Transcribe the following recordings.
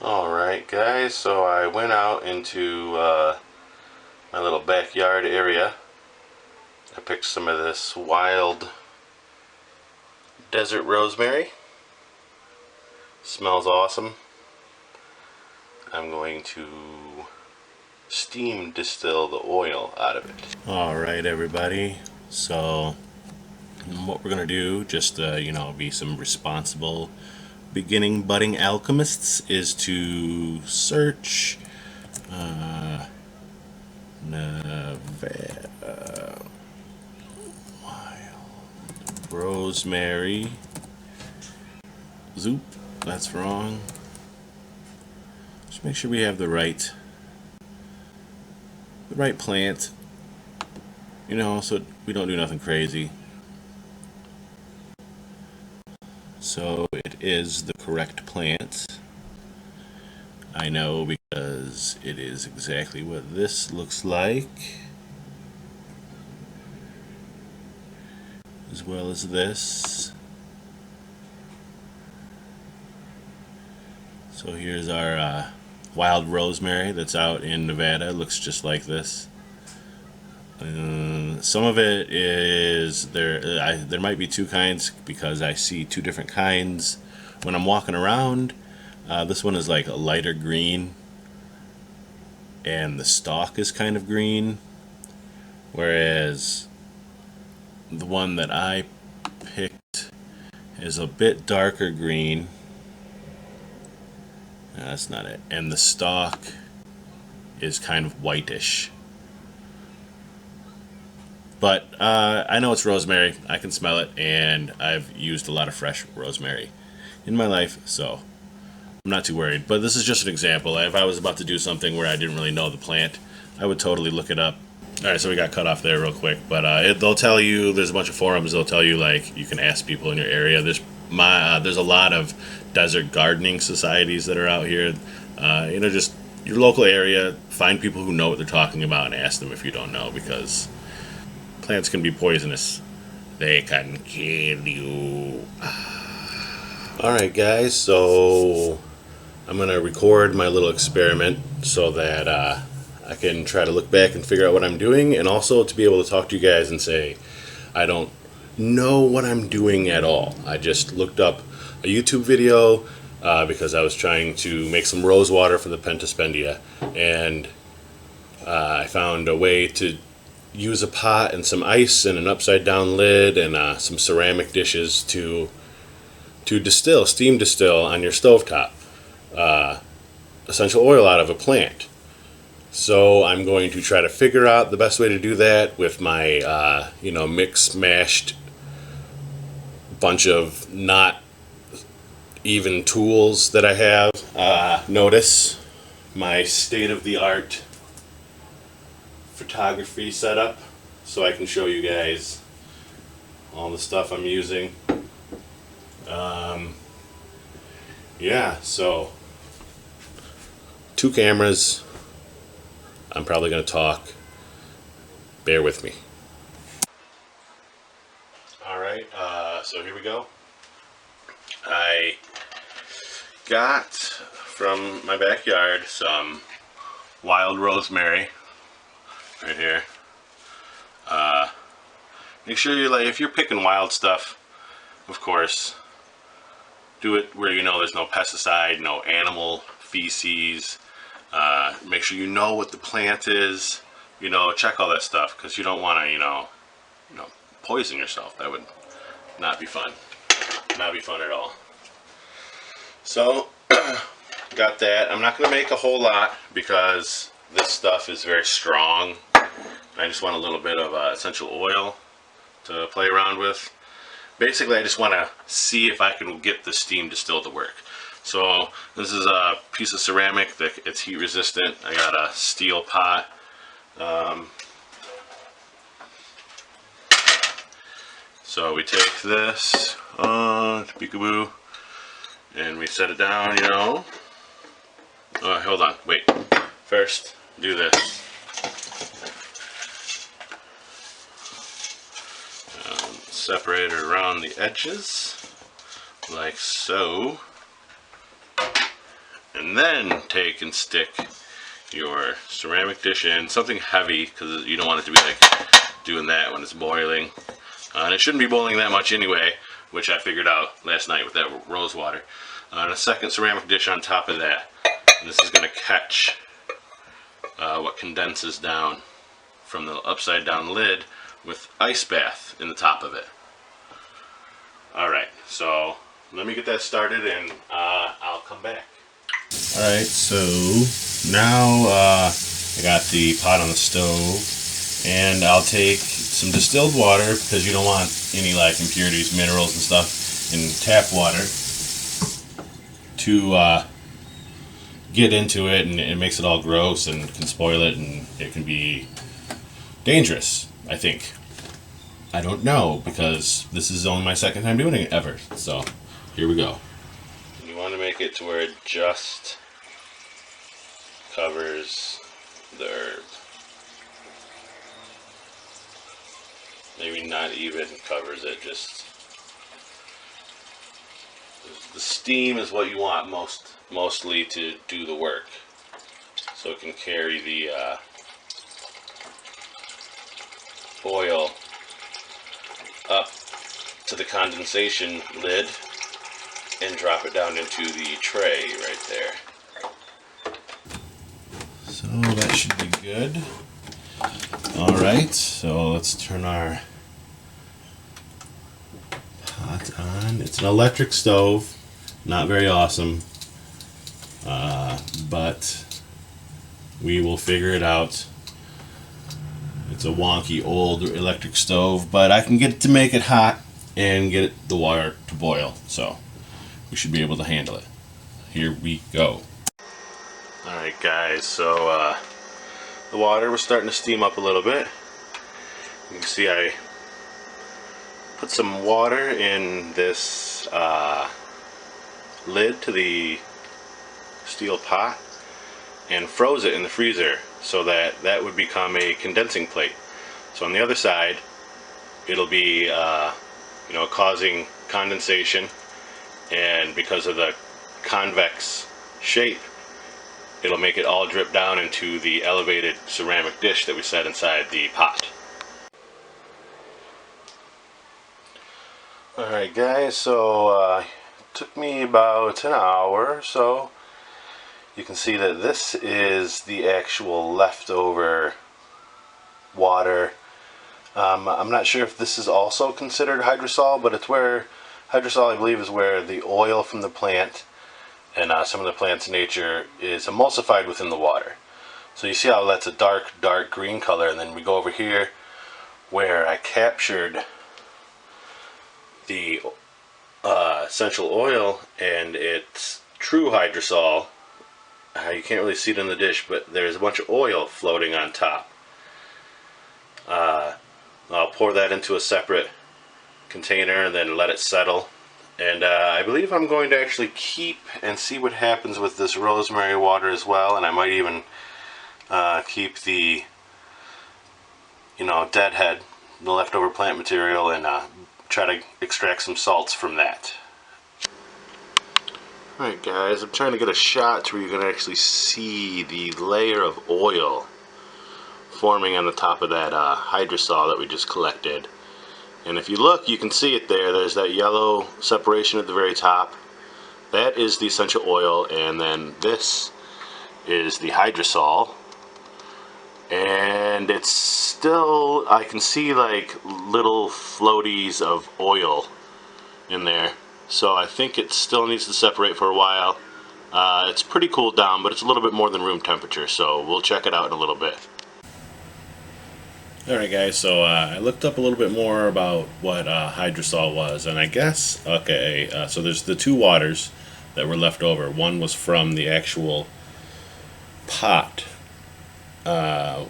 Alright guys, so I went out into my little backyard area. I picked some of this wild desert rosemary. Smells awesome. I'm going to steam distill the oil out of it. Alright everybody, so what we're going to do, just be some responsible beginning budding alchemists, is to search Nevada wild rosemary. Zoop, that's wrong. Just make sure we have the right plant, so we don't do nothing crazy. So it is the correct plant. I know because it is exactly what this looks like, as well as this. So here's our wild rosemary that's out in Nevada. It looks just like this. Some of it is there. There might be two kinds because I see two different kinds when I'm walking around. This one is like a lighter green, and the stalk is kind of green, whereas the one that I picked is a bit darker green. No, that's not it. And the stalk is kind of whitish. But I know it's rosemary. I can smell it, and I've used a lot of fresh rosemary in my life, so I'm not too worried. But this is just an example. If I was about to do something where I didn't really know the plant, I would totally look it up. Alright, so we got cut off there real quick. But they'll tell you, there's a bunch of forums, they'll tell you, like, you can ask people in your area. There's a lot of desert gardening societies that are out here. Just your local area, find people who know what they're talking about and ask them if you don't know, because plants can be poisonous. They can kill you. Alright guys, so I'm going to record my little experiment so that I can try to look back and figure out what I'm doing, and also to be able to talk to you guys and say I don't know what I'm doing at all. I just looked up a YouTube video because I was trying to make some rose water for the pentaspendia, and I found a way to use a pot and some ice and an upside down lid and some ceramic dishes to steam distill on your stovetop essential oil out of a plant. So I'm going to try to figure out the best way to do that with my mixed mashed bunch of not even tools that I have. Notice my state-of-the-art photography setup, so I can show you guys all the stuff I'm using. So 2 cameras. I'm probably going to talk. Bear with me. Alright, so here we go. I got from my backyard some wild rosemary right here. Make sure if you're picking wild stuff, of course, do it where there's no pesticide, no animal feces. Make sure you know what the plant is. Check all that stuff, because you don't want to poison yourself. That would not be fun. Not be fun at all. So got that. I'm not going to make a whole lot because this stuff is very strong. I just want a little bit of essential oil to play around with. Basically, I just want to see if I can get the steam distill to work. So this is a piece of ceramic that it's heat resistant. I got a steel pot. So we take this, peekaboo, and we set it down, hold on, wait. First, do this. Separate it around the edges, like so. And And then take and stick your ceramic dish in, something heavy, because you don't want it to be like doing that when it's boiling. And it shouldn't be boiling that much anyway, which I figured out last night with that rose water. And a second ceramic dish on top of that. And this is going to catch what condenses down from the upside down lid with ice bath in the top of it. Alright, so let me get that started and I'll come back. Alright, so now I got the pot on the stove, and I'll take some distilled water, because you don't want any like impurities, minerals and stuff in tap water, to get into it, and it makes it all gross and can spoil it, and it can be dangerous, I think. I don't know, because this is only my second time doing it ever, so here we go. You want to make it to where it just covers the herb. Maybe not even covers it, just the steam is what you want mostly to do the work, so it can carry the oil up to the condensation lid and drop it down into the tray right there. So that should be good. Alright, so let's turn our pot on. It's an electric stove, not very awesome, but we will figure it out. It's a wonky old electric stove, but I can get it to make it hot and get the water to boil, so we should be able to handle it. Here we go. Alright guys, so the water was starting to steam up a little bit. You can see I put some water in this lid to the steel pot and froze it in the freezer, so that would become a condensing plate. So on the other side, it'll be causing condensation, and because of the convex shape, it'll make it all drip down into the elevated ceramic dish that we set inside the pot. Alright guys, so it took me about an hour or so. You can see that this is the actual leftover water. I'm not sure if this is also considered hydrosol, but it's where hydrosol, I believe, is where the oil from the plant and some of the plant's nature is emulsified within the water. So you see how that's a dark green color, and then we go over here where I captured the essential oil, and it's true hydrosol. You can't really see it in the dish, but there's a bunch of oil floating on top. I'll pour that into a separate container and then let it settle. And I believe I'm going to actually keep and see what happens with this rosemary water as well, and I might even keep the deadhead, the leftover plant material, and try to extract some salts from that. Alright guys, I'm trying to get a shot where you can actually see the layer of oil forming on the top of that hydrosol that we just collected. And if you look, you can see it there. There's that yellow separation at the very top. That is the essential oil, and then this is the hydrosol. And it's still, I can see like little floaties of oil in there. So I think it still needs to separate for a while. It's pretty cooled down, but it's a little bit more than room temperature, so we'll check it out in a little bit. Alright guys, so I looked up a little bit more about what hydrosol was, and I guess, so there's the two waters that were left over. One was from the actual pot. I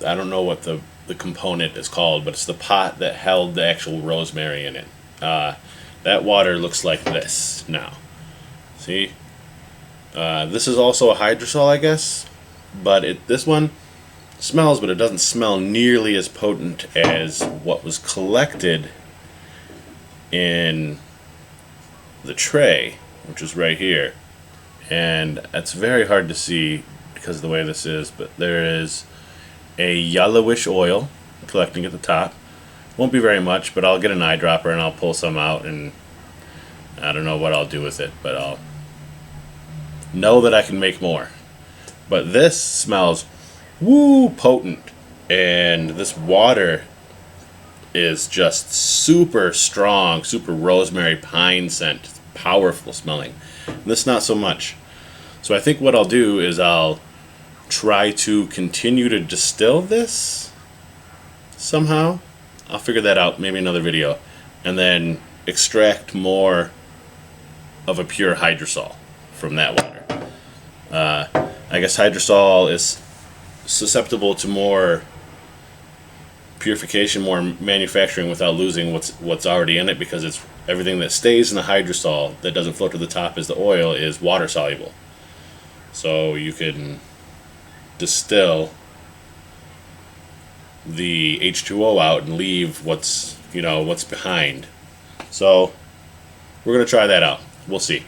don't know what the component is called, but it's the pot that held the actual rosemary in it. That water looks like this now. See? This is also a hydrosol, I guess, but this one smells, but it doesn't smell nearly as potent as what was collected in the tray which is right here. And it's very hard to see because of the way this is, but there is a yellowish oil collecting at the top. Won't be very much, but I'll get an eyedropper and I'll pull some out, and I don't know what I'll do with it, but I'll know that I can make more. But this smells potent, and this water is just super strong, super rosemary pine scent. It's powerful smelling. And this not so much. So I think what I'll do is I'll try to continue to distill this somehow. I'll figure that out, maybe another video, and then extract more of a pure hydrosol from that water. I guess hydrosol is susceptible to more purification, more manufacturing without losing what's already in it, because it's everything that stays in the hydrosol that doesn't float to the top as the oil is water soluble. So you can distill the H2O out and leave what's behind. So we're gonna try that out. We'll see.